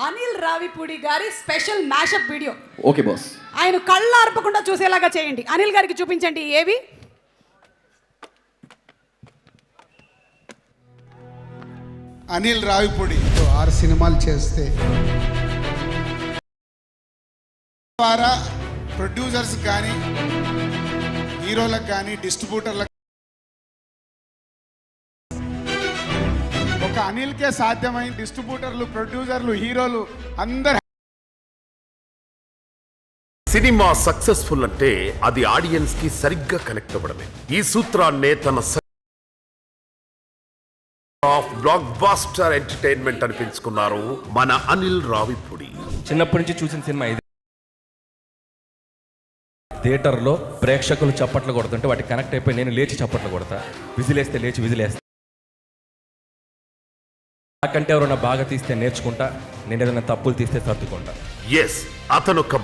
అనిల్ రావిపూడి గారి special mashup video. Okay boss. ఆయన కళ్ళు ఆర్పకుండా చూసేలాగా చేయండి. అనిల్ గారికి చూపించండి ఏవి. అనిల్ రావిపూడి 6 సినిమాలు చేస్తే ద్వారా ప్రొడ్యూసర్స్ కానీ హీరోలకు కానీ డిస్ట్రిబ్యూటర్లకు ఒక అనిల్కే సాధ్యమైన డిస్ట్రిబ్యూటర్లు ప్రొడ్యూసర్లు హీరోలు అందరు. సినిమా సక్సెస్ఫుల్ అంటే అది ఆడియన్స్ కి సరిగ్గా కనెక్ట్ అవ్వడమే. ఈ సూత్రాన్నే తన బ్లాక్ బాస్టర్ ఎంటర్టైన్మెంట్ అనిపించుకున్నారు మన అనిల్ రావిపూడి. చిన్నప్పటి నుంచి చూసిన సినిమా ఇది. థియేటర్లో ప్రేక్షకులు చప్పట్లు కొడుతుంటే వాటికి కనెక్ట్ అయిపోయి నేను లేచి చప్పట్లు కొడతా, విజిలేస్తే లేచి విజిలేస్తా. నాకంటే ఎవరైనా బాగా తీస్తే నేర్చుకుంటా, నేను ఏదైనా తప్పులు తీస్తే సర్దుకుంటా. ఎస్, అతను ఒక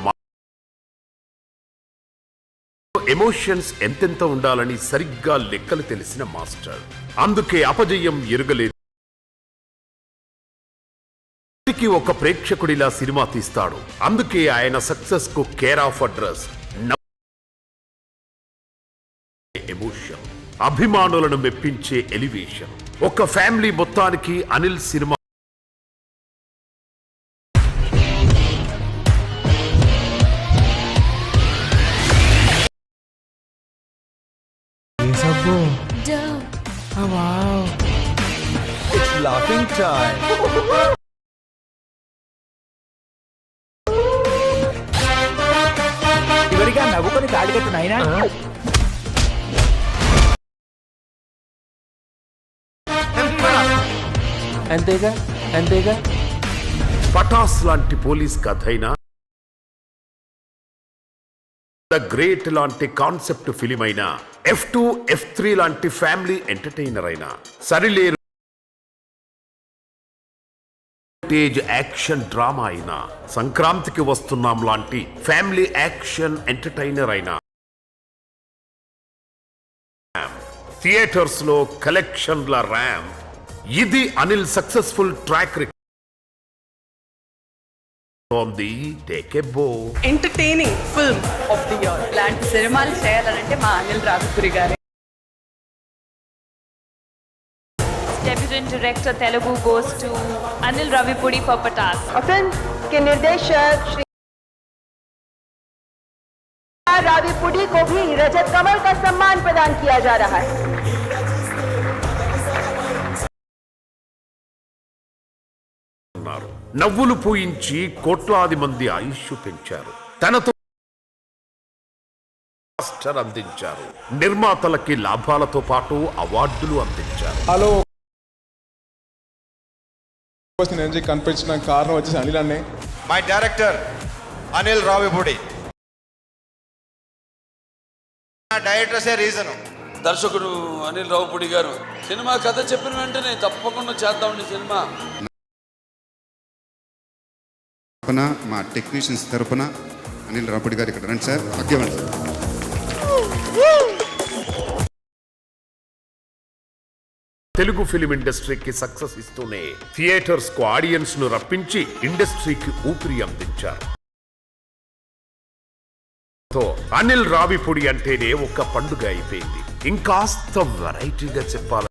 ఎమోషన్స్ ఎంతెంత ఉండాలని సరిగ్గా లెక్కలు తెలిసిన మాస్టర్. అందుకే అపజయం ఎరుగలేదు. ఒక ప్రేక్షకుడిలా సినిమా తీస్తాడు. అందుకే ఆయన సక్సెస్ కు కేర్ ఆఫ్ అడ్రస్ ఎమోషన్, అభిమానులను మెప్పించే ఎలివేషన్. ఒక ఫ్యామిలీ మొత్తానికి అనిల్ సినిమా చివరిగా నవ్వుకొని తాడి కట్టు నాయనా. అంతేగా అంతేగా. పటాస్ లాంటి పోలీస్ కథ అయినా, ద గ్రేట్ లాంటి కాన్సెప్ట్ ఫిలిం అయినా, F2, F3 లాంటి ఫ్యామిలీ ఎంటర్టైనర్ అయినా, సరిలేరు యాక్షన్ డ్రామా అయినా, సంక్రాంతికి వస్తున్నాం లాంటి ఫ్యామిలీ యాక్షన్ ఎంటర్టైనర్ అయినా, థియేటర్స్ లో కలెక్షన్ల ర్యామ్. ఇది Anil successful track record. Entertaining film of the year ఇలాంటి సినిమాలు చేయాలంటే మా అనిల్ రావిపూడి గారే. Debutant director Telugu goes to Anil Ravipudi for Patas. Film के निर्देशक श्री राविपुडी को भी रजत कमल का सम्मान प्रदान किया जा रहा है. నవ్వులు పూయించి కోట్లాది మంది ఆయుష్ పెంచారు. తనతో మాస్టర్ అందించారు. నిర్మాతలకి లాభాలతో పాటు అవార్డులు అందించారు. హలో ఎనర్జీ కనిపించిన కారణం వచ్చేసి అనిల్ అన్నే. My director Anil Ravipudi. డైరెక్టర్సే రీజన్. దర్శకుడు అనిల్ రావిపూడి గారు సినిమా కథ చెప్పిన వెంటనే తప్పకుండా చేద్దామండి సినిమా. మా టెక్నీషియన్స్ తరపున అనిల్ రావిపూడి గారు ఇక్కడ రండి సార్. తెలుగు ఫిలిం ఇండస్ట్రీకి సక్సెస్ ఇస్తూనే థియేటర్స్ కు ఆడియన్స్ ను రప్పించి ఇండస్ట్రీకి ఊపిరి అందించారు. అనిల్ రావిపూడి అంటేనే ఒక పండుగ అయిపోయింది. ఇంకాస్త వెరైటీగా చెప్పాలి.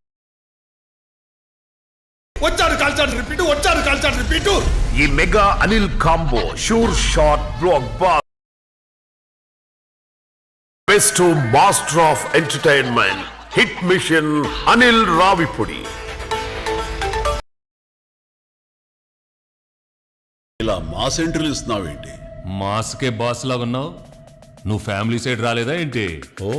ఈ mega Anil combo sure shot block boss best master of entertainment hit machine Anil Ravipudi. ఇలా మాస్ ఎంట్రీలు ఇస్తున్నావేంటి? మాస్కే బాస్ లాగా ఉన్నావు. నువ్వు ఫ్యామిలీ సైడ్ రాలేదా ఏంటి? ఓ